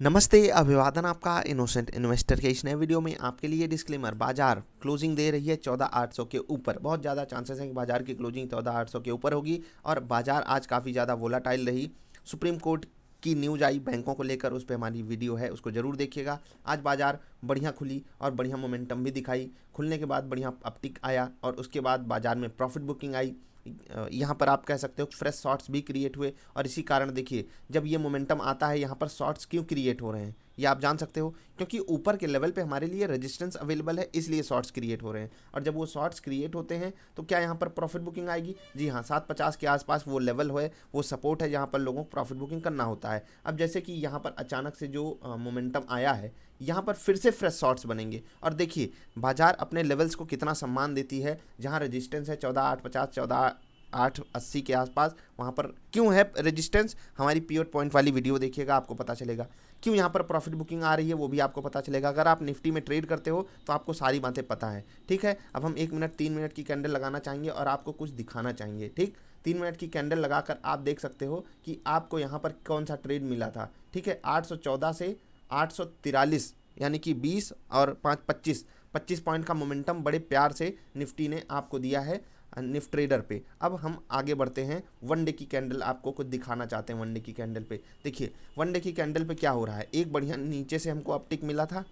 नमस्ते, अभिवादन आपका इनोसेंट इन्वेस्टर के इस नए वीडियो में आपके लिए डिस्क्लेमर। बाजार क्लोजिंग दे रही है 14,800 के ऊपर। बहुत ज़्यादा चांसेस हैं कि बाजार की क्लोजिंग 14,800 के ऊपर होगी और बाजार आज काफ़ी ज़्यादा वोलाटाइल रही। सुप्रीम कोर्ट की न्यूज़ आई बैंकों को लेकर, उस पर हमारी वीडियो है, उसको ज़रूर देखिएगा। आज बाजार बढ़िया खुली और बढ़िया मोमेंटम भी दिखाई। खुलने के बाद बढ़िया अपटिक आया और उसके बाद बाजार में प्रॉफिट बुकिंग आई। यहाँ पर आप कह सकते हो फ्रेश शॉर्ट्स भी क्रिएट हुए और इसी कारण देखिए, जब ये मोमेंटम आता है यहाँ पर शॉर्ट्स क्यों क्रिएट हो रहे हैं ये आप जान सकते हो, क्योंकि ऊपर के लेवल पे हमारे लिए रेजिस्टेंस अवेलेबल है, इसलिए शॉर्ट्स क्रिएट हो रहे हैं। और जब वो शॉर्ट्स क्रिएट होते हैं तो क्या यहाँ पर प्रॉफिट बुकिंग आएगी? जी हाँ, 750 के आसपास वो लेवल है, वो सपोर्ट है जहाँ पर लोगों को प्रॉफिट बुकिंग करना होता है। अब जैसे कि यहाँ पर अचानक से जो मोमेंटम आया है, यहाँ पर फिर से फ्रेश शॉर्ट्स बनेंगे और देखिए बाजार अपने लेवल्स को कितना सम्मान देती है। जहाँ रेजिस्टेंस है 14,850, 14,880 के आसपास, वहाँ पर क्यों है रेजिस्टेंस? हमारी पिवट पॉइंट वाली वीडियो देखिएगा, आपको पता चलेगा क्यों यहाँ पर प्रॉफिट बुकिंग आ रही है, वो भी आपको पता चलेगा। अगर आप निफ्टी में ट्रेड करते हो तो आपको सारी बातें पता है, ठीक है। अब हम 1 मिनट 3 मिनट की कैंडल लगाना चाहेंगे और आपको कुछ दिखाना चाहेंगे, ठीक। 3 मिनट की कैंडल लगाकर आप देख सकते हो कि आपको यहाँ पर कौन सा ट्रेड मिला था, ठीक है। 814 से 843 यानी कि 20 और 25 पॉइंट का मोमेंटम बड़े प्यार से निफ्टी ने आपको दिया है निफ्ट ट्रेडर पे। अब हम आगे बढ़ते हैं, वन डे की कैंडल आपको कुछ दिखाना चाहते हैं। वन डे की कैंडल पे देखिए, वन डे की कैंडल पे क्या हो रहा है। एक बढ़िया नीचे से हमको अपटिक मिला था,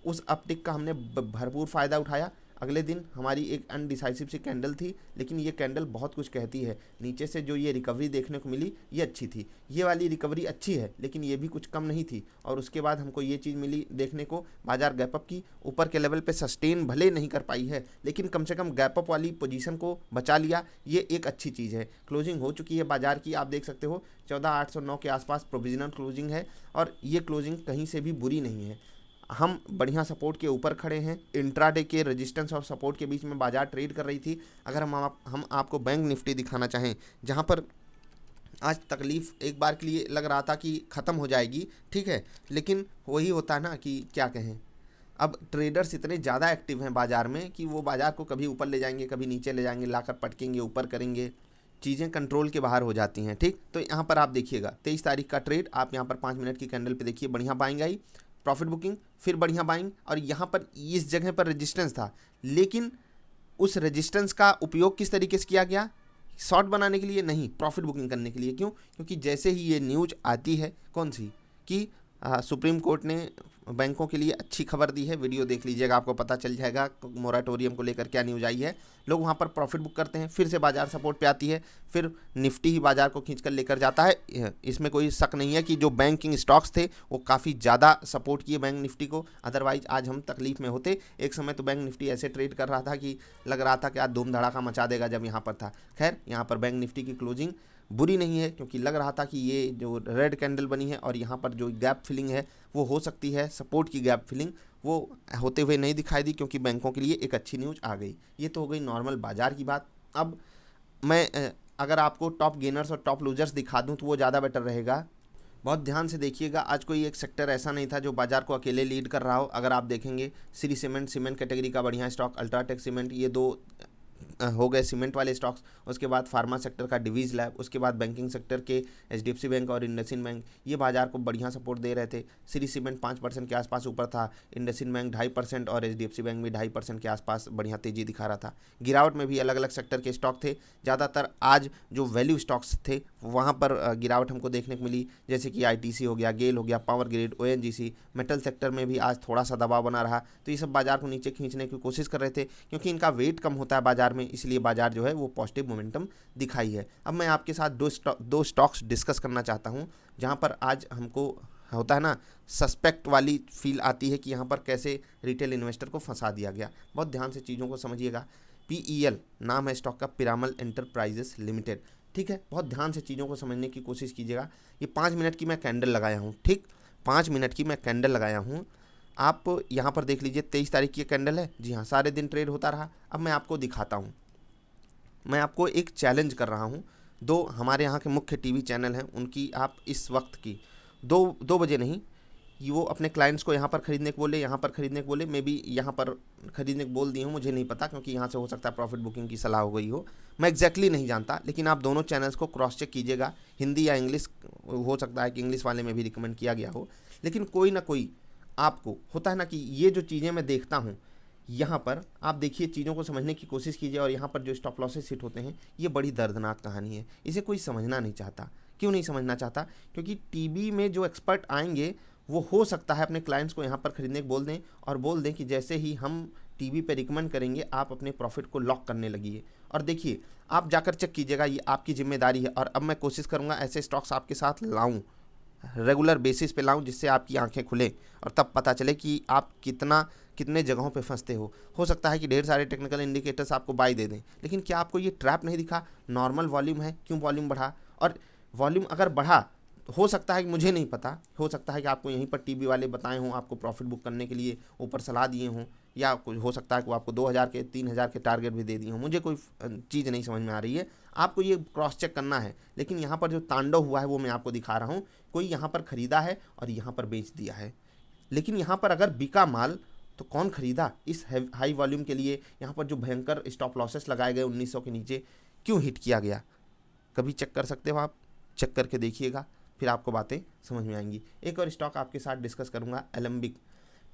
उस अपटिक का हमने भरपूर फ़ायदा उठाया। अगले दिन हमारी एक अनडिसाइसिव सी कैंडल थी, लेकिन ये कैंडल बहुत कुछ कहती है। नीचे से जो ये रिकवरी देखने को मिली ये अच्छी थी, ये वाली रिकवरी अच्छी है, लेकिन ये भी कुछ कम नहीं थी। और उसके बाद हमको ये चीज़ मिली देखने को, बाजार गैप अप की, ऊपर के लेवल पे सस्टेन भले नहीं कर पाई है, लेकिन कम से कम गैप अप वाली पोजीशन को बचा लिया, ये एक अच्छी चीज़ है। क्लोजिंग हो चुकी है बाजार की, आप देख सकते हो 14,809 के आसपास प्रोविजनल क्लोजिंग है और ये क्लोजिंग कहीं से भी बुरी नहीं है। हम बढ़िया सपोर्ट के ऊपर खड़े हैं। इंट्राडे के रेजिस्टेंस और सपोर्ट के बीच में बाजार ट्रेड कर रही थी। अगर हम आपको बैंक निफ्टी दिखाना चाहें, जहां पर आज तकलीफ एक बार के लिए लग रहा था कि ख़त्म हो जाएगी, ठीक है, लेकिन वही होता है ना कि क्या कहें, अब ट्रेडर्स इतने ज़्यादा एक्टिव हैं बाजार में कि वो बाजार को कभी ऊपर ले जाएंगे, कभी नीचे ले जाएंगे, लाकर पटकेंगे, ऊपर करेंगे, चीज़ें कंट्रोल के बाहर हो जाती हैं, ठीक। तो यहाँ पर आप देखिएगा 23 तारीख का ट्रेड, आप यहाँ पर 5 मिनट की कैंडल पे देखिए, बढ़िया बाइंग आई, प्रॉफिट बुकिंग, फिर बढ़िया बाइंग, और यहाँ पर इस जगह पर रेजिस्टेंस था, लेकिन उस रेजिस्टेंस का उपयोग किस तरीके से किया गया? शॉर्ट बनाने के लिए नहीं, प्रॉफिट बुकिंग करने के लिए। क्यों? क्योंकि जैसे ही ये न्यूज आती है, कौन सी, कि सुप्रीम कोर्ट ने बैंकों के लिए अच्छी खबर दी है, वीडियो देख लीजिएगा, आपको पता चल जाएगा मोराटोरियम को लेकर क्या न्यूज़ आई है। लोग वहाँ पर प्रॉफिट बुक करते हैं, फिर से बाजार सपोर्ट पे आती है, फिर निफ्टी ही बाजार को खींच कर लेकर जाता है। इसमें कोई शक नहीं है कि जो बैंकिंग स्टॉक्स थे वो काफ़ी ज़्यादा सपोर्ट किए बैंक निफ्टी को, अदरवाइज आज हम तकलीफ में होते। एक समय तो बैंक निफ्टी ऐसे ट्रेड कर रहा था कि लग रहा था कि आज धूम धड़ाका मचा देगा जब यहाँ पर था। खैर, यहाँ पर बैंक निफ्टी की क्लोजिंग बुरी नहीं है, क्योंकि लग रहा था कि ये जो रेड कैंडल बनी है और यहाँ पर जो गैप फिलिंग है वो हो सकती है, सपोर्ट की गैप फिलिंग, वो होते हुए नहीं दिखाई दी, क्योंकि बैंकों के लिए एक अच्छी न्यूज़ आ गई। ये तो हो गई नॉर्मल बाजार की बात। अब मैं अगर आपको टॉप गेनर्स और टॉप लूजर्स दिखा दूं तो वो ज़्यादा बेटर रहेगा। बहुत ध्यान से देखिएगा, आज कोई एक सेक्टर ऐसा नहीं था जो बाजार को अकेले लीड कर रहा हो। अगर आप देखेंगे, श्री सीमेंट कैटेगरी का बढ़िया स्टॉक, अल्ट्राटेक सीमेंट, ये दो हो गए सीमेंट वाले स्टॉक्स। उसके बाद फार्मा सेक्टर का डिवीज़ लैब, उसके बाद बैंकिंग सेक्टर के एचडीएफसी बैंक और इंडसइंड बैंक, ये बाजार को बढ़िया सपोर्ट दे रहे थे। श्री सीमेंट 5% के आसपास ऊपर था, इंडसइंड बैंक 2.5% और एचडीएफसी बैंक भी 2.5% के आसपास बढ़िया तेजी दिखा रहा था। गिरावट में भी अलग अलग सेक्टर के स्टॉक थे, ज़्यादातर आज जो वैल्यू स्टॉक्स थे वहाँ पर गिरावट हमको देखने को मिली, जैसे कि आईटीसी हो गया, गेल हो गया, power grid, ONGC. Metal sector में भी आज थोड़ा सा दबाव बना रहा, तो ये सब बाजार को नीचे खींचने की कोशिश कर रहे थे, क्योंकि इनका वेट कम होता है बाजार में, इसलिए बाजार जो है वो पॉजिटिव मोमेंटम दिखाई है। अब मैं आपके साथ दो स्टॉक्स डिस्कस करना चाहता हूँ, जहाँ पर आज हमको होता है ना, सस्पेक्ट वाली फील आती है कि यहाँ पर कैसे रिटेल इन्वेस्टर को फंसा दिया गया। बहुत ध्यान से चीज़ों को समझिएगा। पीईएल नाम है स्टॉक का, पिरामल एंटरप्राइजेस लिमिटेड, ठीक है। बहुत ध्यान से चीज़ों को समझने की कोशिश कीजिएगा। ये 5 मिनट की मैं कैंडल लगाया हूँ, ठीक, 5 मिनट की मैं कैंडल लगाया हूँ। आप यहाँ पर देख लीजिए, 23 तारीख की कैंडल है, जी हाँ, सारे दिन ट्रेड होता रहा। अब मैं आपको दिखाता हूँ, मैं आपको एक चैलेंज कर रहा हूँ। दो हमारे यहाँ के मुख्य टीवी चैनल हैं, उनकी आप इस वक्त की 2 बजे नहीं, ये वो अपने क्लाइंट्स को यहाँ पर खरीदने को बोले, यहाँ पर खरीदने को बोले, मे बी यहाँ पर खरीदने को बोल दिए हूँ, मुझे नहीं पता, क्योंकि यहाँ से हो सकता है प्रॉफिट बुकिंग की सलाह हो गई हो, मैं एग्जैक्टली नहीं जानता। लेकिन आप दोनों चैनल्स को क्रॉस चेक कीजिएगा, हिंदी या इंग्लिश, हो सकता है कि इंग्लिश वाले में भी रिकमेंड किया गया हो, लेकिन कोई ना कोई आपको होता है ना कि ये जो चीज़ें मैं देखता हूँ, यहाँ पर आप देखिए, चीज़ों को समझने की कोशिश कीजिए। और यहाँ पर जो स्टॉप लॉसेस हिट होते हैं, ये बड़ी दर्दनाक कहानी है, इसे कोई समझना नहीं चाहता। क्यों नहीं समझना चाहता? क्योंकि टीवी में जो एक्सपर्ट आएंगे वो हो सकता है अपने क्लाइंट्स को यहाँ पर खरीदने को बोल दें और बोल दें कि जैसे ही हम टीवी पे रिकमेंड करेंगे आप अपने प्रॉफिट को लॉक करने लगिए। और देखिए, आप जाकर चेक कीजिएगा, ये आपकी जिम्मेदारी है। और अब मैं कोशिश करूँगा ऐसे स्टॉक्स आपके साथ लाऊं, रेगुलर बेसिस पे लाऊं, जिससे आपकी आंखें खुले और तब पता चले कि आप कितने जगहों पे फंसते हो सकता है कि ढेर सारे टेक्निकल इंडिकेटर्स आपको बाय दे दें, लेकिन क्या आपको ये ट्रैप नहीं दिखा? नॉर्मल वॉल्यूम है, क्यों वॉल्यूम बढ़ा? और वॉल्यूम अगर बढ़ा, हो सकता है कि, मुझे नहीं पता, हो सकता है कि आपको यहीं पर टीवी वाले बताए हों, आपको प्रॉफिट बुक करने के लिए ऊपर सलाह दिए हों, या कुछ हो सकता है कि वो आपको 2000 के 3000 के टारगेट भी दे दिए हों। मुझे कोई चीज़ नहीं समझ में आ रही है, आपको ये क्रॉस चेक करना है। लेकिन यहाँ पर जो तांडव हुआ है वो मैं आपको दिखा रहा हूँ। कोई यहाँ पर ख़रीदा है और यहाँ पर बेच दिया है, लेकिन यहाँ पर अगर बिका माल तो कौन खरीदा? इस हाई वॉल्यूम के लिए यहाँ पर जो भयंकर स्टॉप लॉसेस लगाए गए 1900 के नीचे, क्यों हिट किया गया? कभी चेक कर सकते हो आप, चेक करके देखिएगा, फिर आपको बातें समझ में आएंगी। एक और स्टॉक आपके साथ डिस्कस करूंगा, एलेम्बिक,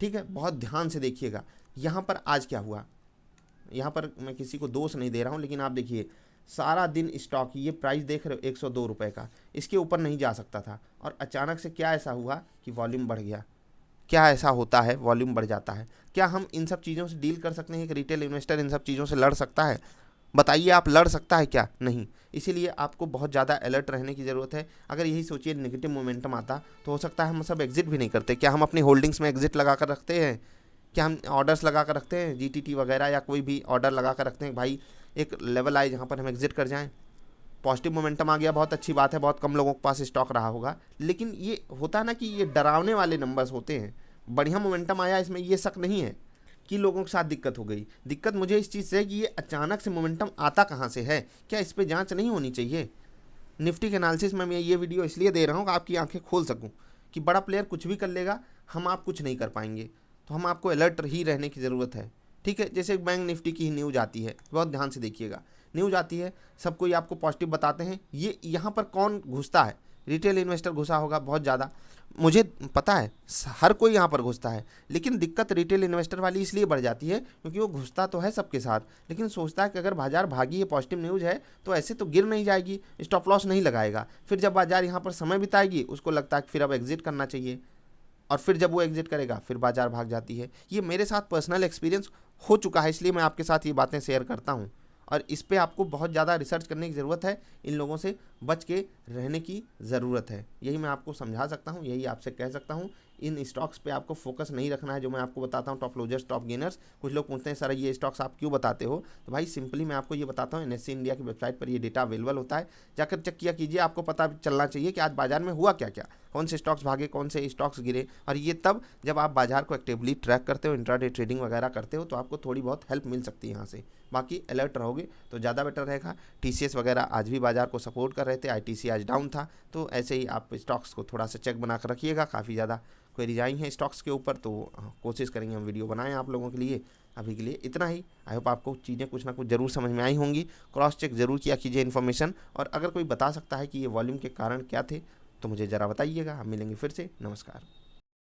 ठीक है? बहुत ध्यान से देखिएगा। यहाँ पर आज क्या हुआ, यहाँ पर मैं किसी को दोष नहीं दे रहा हूँ, लेकिन आप देखिए, सारा दिन स्टॉक, ये प्राइस देख रहे हो 102 रुपये का, इसके ऊपर नहीं जा सकता था, और अचानक से क्या ऐसा हुआ कि वॉल्यूम बढ़ गया। क्या ऐसा होता है, वॉल्यूम बढ़ जाता है? क्या हम इन सब चीज़ों से डील कर सकते हैं? एक रिटेल इन्वेस्टर इन सब चीज़ों से लड़ सकता है? बताइए, आप लड़ सकता है क्या? नहीं। इसीलिए आपको बहुत ज़्यादा अलर्ट रहने की ज़रूरत है। अगर यही सोचिए नेगेटिव मोमेंटम आता तो हो सकता है हम सब एग्जिट भी नहीं करते। क्या हम अपनी होल्डिंग्स में एग्जिट लगा कर रखते हैं? क्या हम ऑर्डर्स लगा कर रखते हैं, जीटीटी वगैरह, या कोई भी ऑर्डर लगा कर रखते हैं भाई एक लेवल आए जहाँ पर हम एग्जिट कर जाएँ? पॉजिटिव मोमेंटम आ गया, बहुत अच्छी बात है, बहुत कम लोगों के पास स्टॉक रहा होगा, लेकिन ये होता है ना कि ये डरावने वाले नंबर्स होते हैं। बढ़िया मोमेंटम आया, इसमें ये शक नहीं है कि लोगों के साथ दिक्कत हो गई। दिक्कत मुझे इस चीज़ से है कि ये अचानक से मोमेंटम आता कहाँ से है? क्या इस पर जांच नहीं होनी चाहिए? निफ्टी के एनालिसिस में मैं ये वीडियो इसलिए दे रहा हूँ कि आपकी आंखें खोल सकूँ कि बड़ा प्लेयर कुछ भी कर लेगा, हम आप कुछ नहीं कर पाएंगे। तो हम आपको अलर्ट ही रहने की ज़रूरत है, ठीक है? जैसे बैंक निफ्टी की ही न्यूज़ आती है, बहुत ध्यान से देखिएगा, न्यूज़ आती है, सब कोई आपको पॉजिटिव बताते हैं, ये यहाँ पर कौन घुसता है? रिटेल इन्वेस्टर घुसा होगा बहुत ज़्यादा, मुझे पता है, हर कोई यहाँ पर घुसता है। लेकिन दिक्कत रिटेल इन्वेस्टर वाली इसलिए बढ़ जाती है क्योंकि वो घुसता तो है सबके साथ, लेकिन सोचता है कि अगर बाजार भागी है, पॉजिटिव न्यूज़ है, तो ऐसे तो गिर नहीं जाएगी, स्टॉप लॉस नहीं लगाएगा। फिर जब बाजार यहाँ पर समय बिताएगी, उसको लगता है कि फिर अब एग्जिट करना चाहिए, और फिर जब वो एग्जिट करेगा फिर बाजार भाग जाती है। ये मेरे साथ पर्सनल एक्सपीरियंस हो चुका है, इसलिए मैं आपके साथ ये बातें शेयर करता हूँ। और इस पे आपको बहुत ज़्यादा रिसर्च करने की ज़रूरत है, इन लोगों से बच के रहने की ज़रूरत है। यही मैं आपको समझा सकता हूँ, यही आपसे कह सकता हूँ। इन स्टॉक्स पे आपको फोकस नहीं रखना है जो मैं आपको बताता हूँ, टॉप लूजर्स टॉप गेनर्स। कुछ लोग पूछते हैं सर ये स्टॉक्स आप क्यों बताते हो? तो भाई सिंपली मैं आपको ये बताता हूँ, NSE इंडिया की वेबसाइट पर ये डेटा अवेलेबल होता है, जाकर चेक किया कीजिए, आपको पता चलना चाहिए कि आज बाजार में हुआ क्या क्या, कौन से स्टॉक्स भागे, कौन से स्टॉक्स गिरे। और ये तब जब आप बाजार को एक्टिवली ट्रैक करते हो, इंट्राडे ट्रेडिंग वगैरह करते हो, तो आपको थोड़ी बहुत हेल्प मिल सकती है यहाँ से। बाकी अलर्ट रहोगे तो ज़्यादा बेटर रहेगा। TCS वगैरह आज भी बाजार को सपोर्ट कर रहे थे, ITC आज डाउन था, तो ऐसे ही आप स्टॉक्स को थोड़ा सा चेक बना कर रखिएगा। काफ़ी ज़्यादा क्वेरीज आई हैं स्टॉक्स के ऊपर, तो कोशिश करेंगे हम वीडियो बनाएं आप लोगों के लिए। अभी के लिए इतना ही। आई होप आपको चीज़ें कुछ ना कुछ ज़रूर समझ में आई होंगी। क्रॉस चेक ज़रूर किया कीजिए इन्फॉर्मेशन, और अगर कोई बता सकता है कि ये वॉल्यूम के कारण क्या थे तो मुझे ज़रा बताइएगा। हम मिलेंगे फिर से। नमस्कार।